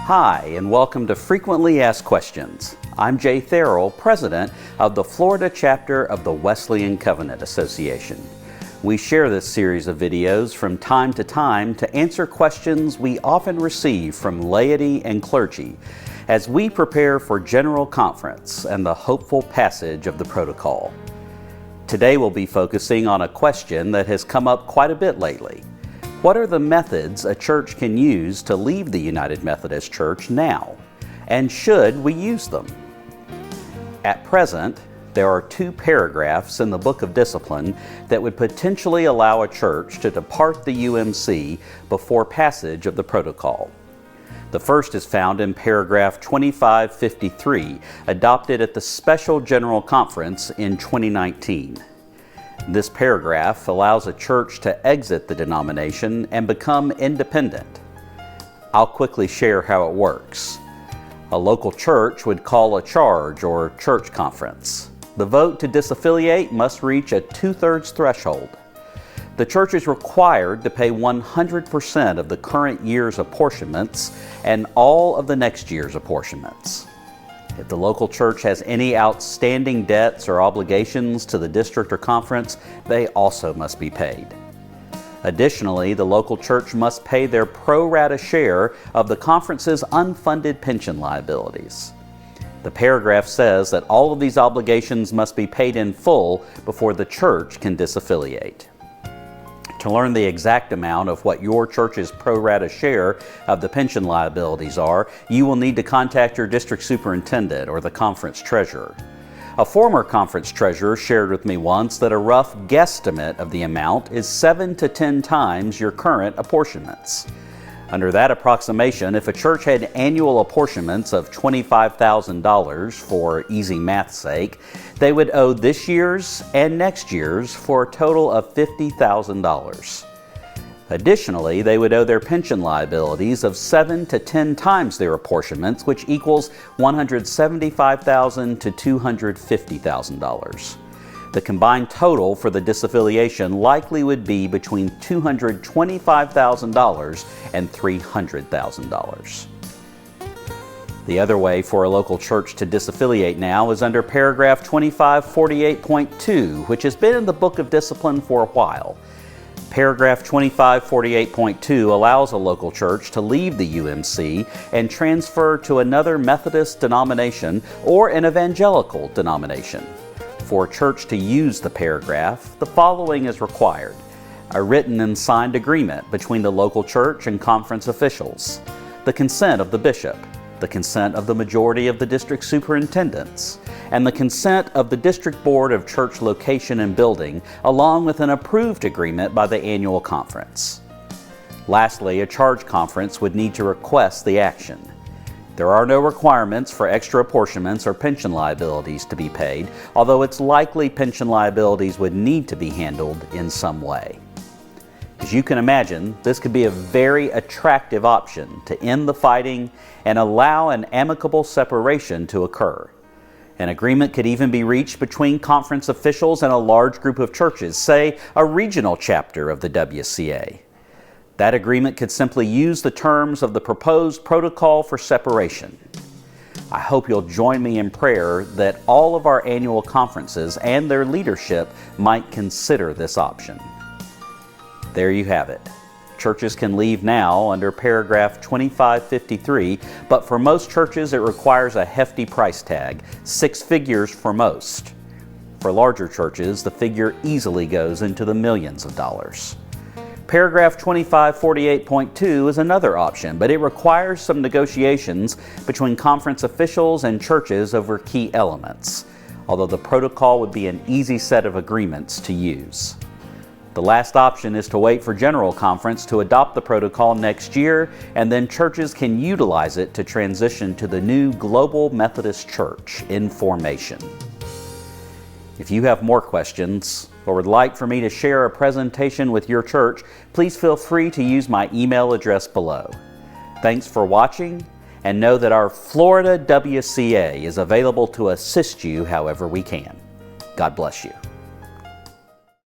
Hi, and welcome to Frequently Asked Questions. I'm Jay Therrell, President of the Florida chapter of the Wesleyan Covenant Association. We share this series of videos from time to answer questions we often receive from laity and clergy as we prepare for General Conference and the hopeful passage of the Protocol. Today we'll be focusing on a question that has come up quite a bit lately. What are the methods a church can use to leave the United Methodist Church now? And should we use them? At present, there are 2 paragraphs in the Book of Discipline that would potentially allow a church to depart the UMC before passage of the Protocol. The first is found in paragraph 2553, adopted at the Special General Conference in 2019. This paragraph allows a church to exit the denomination and become independent. I'll quickly share how it works. A local church would call a charge or church conference. The vote to disaffiliate must reach a 2/3 threshold. The church is required to pay 100% of the current year's apportionments and all of the next year's apportionments. If the local church has any outstanding debts or obligations to the district or conference, they also must be paid. Additionally, the local church must pay their pro rata share of the conference's unfunded pension liabilities. The paragraph says that all of these obligations must be paid in full before the church can disaffiliate. To learn the exact amount of what your church's pro rata share of the pension liabilities are, you will need to contact your district superintendent or the conference treasurer. A former conference treasurer shared with me once that a rough guesstimate of the amount is 7 to 10 times your current apportionments. Under that approximation, if a church had annual apportionments of $25,000 for easy math's sake, they would owe this year's and next year's for a total of $50,000. Additionally, they would owe their pension liabilities of 7 to 10 times their apportionments, which equals $175,000 to $250,000. The combined total for the disaffiliation likely would be between $225,000 and $300,000. The other way for a local church to disaffiliate now is under paragraph 2548.2, which has been in the Book of Discipline for a while. Paragraph 2548.2 allows a local church to leave the UMC and transfer to another Methodist denomination or an evangelical denomination. For a church to use the paragraph, the following is required: a written and signed agreement between the local church and conference officials, the consent of the bishop, the consent of the majority of the district superintendents, and the consent of the district board of church location and building, along with an approved agreement by the annual conference. Lastly, a charge conference would need to request the action. There are no requirements for extra apportionments or pension liabilities to be paid, although it's likely pension liabilities would need to be handled in some way. As you can imagine, this could be a very attractive option to end the fighting and allow an amicable separation to occur. An agreement could even be reached between conference officials and a large group of churches, say a regional chapter of the WCA. That agreement could simply use the terms of the proposed protocol for separation. I hope you'll join me in prayer that all of our annual conferences and their leadership might consider this option. There you have it. Churches can leave now under paragraph 2553, but for most churches it requires a hefty price tag, 6 figures for most. For larger churches, the figure easily goes into the millions of dollars. Paragraph 2548.2 is another option, but it requires some negotiations between conference officials and churches over key elements, although the protocol would be an easy set of agreements to use. The last option is to wait for General Conference to adopt the protocol next year, and then churches can utilize it to transition to the new Global Methodist Church in formation. If you have more questions or would like for me to share a presentation with your church, please feel free to use my email address below. Thanks for watching, and know that our Florida WCA is available to assist you however we can. God bless you.